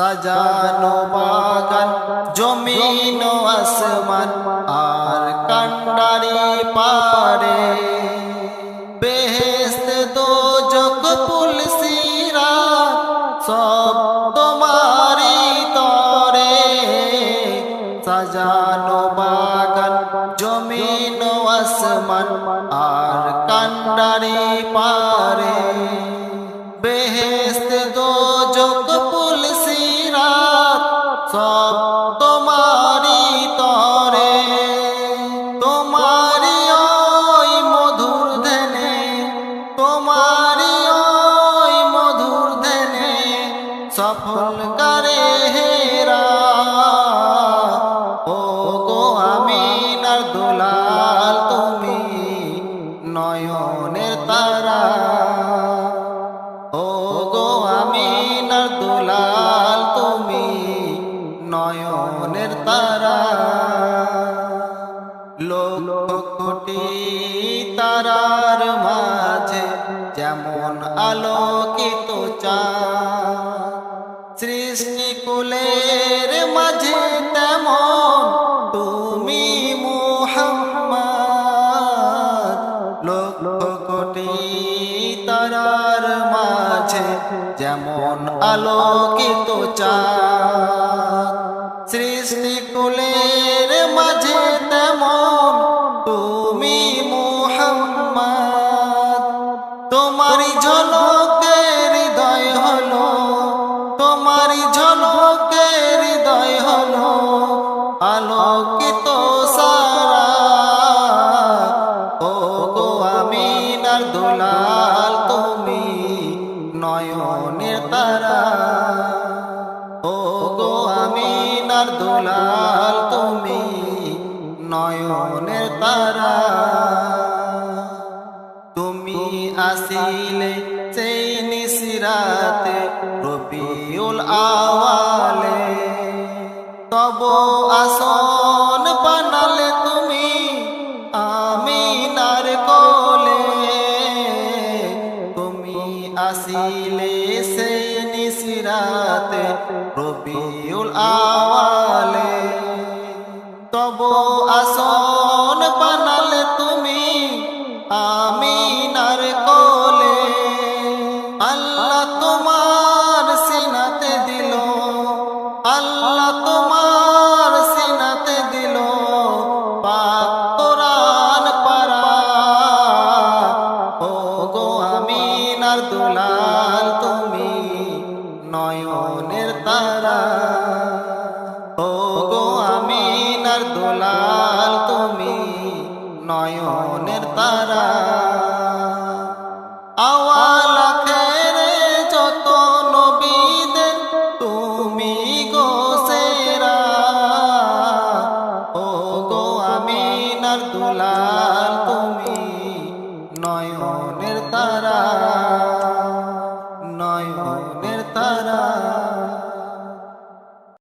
সাজানো বাগান জমিন ও আসমান আর কান্ডারি পারে, বেহেশত দোজখ পুল সিরাত সব তোমারি তরে। সাজানো বাগান জমিন ও আসমান আর কান্ডারি পারে, বেহেশত দোজখ পুল সিরাত সব তোমারি তরে। তোমারি ওই মধুর ধ্যানে, তোমারি ওই মধুর ধ্যানে সফল করে হেরা। ও গো আমিনার দুলাল তুমি নয়নের তারা, ও গো আমিনার দুলাল তুমি নয়নের তারা। লক্ষ কোটি তারার মাঝে যেমন আলোকিত চাঁদ, সৃষ্টিকুলের মাঝে তেমন তুমি মুহাম্মদ। লক্ষ কোটি তারার মাঝে যেমন আলোকিত চাঁদ, সৃষ্টিকুলের মাঝে তেমন তুমি মুহাম্মদ। তোমারি ঝলকে হৃদয় হলো, তোমারি ঝলকে হৃদয় হলো আলোকিত সারা। ও গো আমিনার দুলাল তুমি নয়নের তারা, ও গো আমিনার দুলাল তুমি নয়নের তারা। তুমি আসিলে সেই নিশিরাতে রবিউল আওয়ালে, তব আসন বানালে তুমি আমিনার কোলে। তুমি আসিলে সেই নিশিরাতে রবিউল আওয়ালে, তব আসন বানালে তুমি আমিনার কোলে। আল্লাহ তোমার সিনাতে দিল, আল্লাহ তোমার সিনাতে দিল পাক কোরআন পারা। ও গো আমিনার দুলাল তুমি নয়নের তারা, ও গো আমিনার দুলাল তুমি নয়নের তারা। আওয়াল আখেরে যত নবীদের তুমি গো সেরা। ও গো আমিনার দুলাল তুমি নয়নের তারা।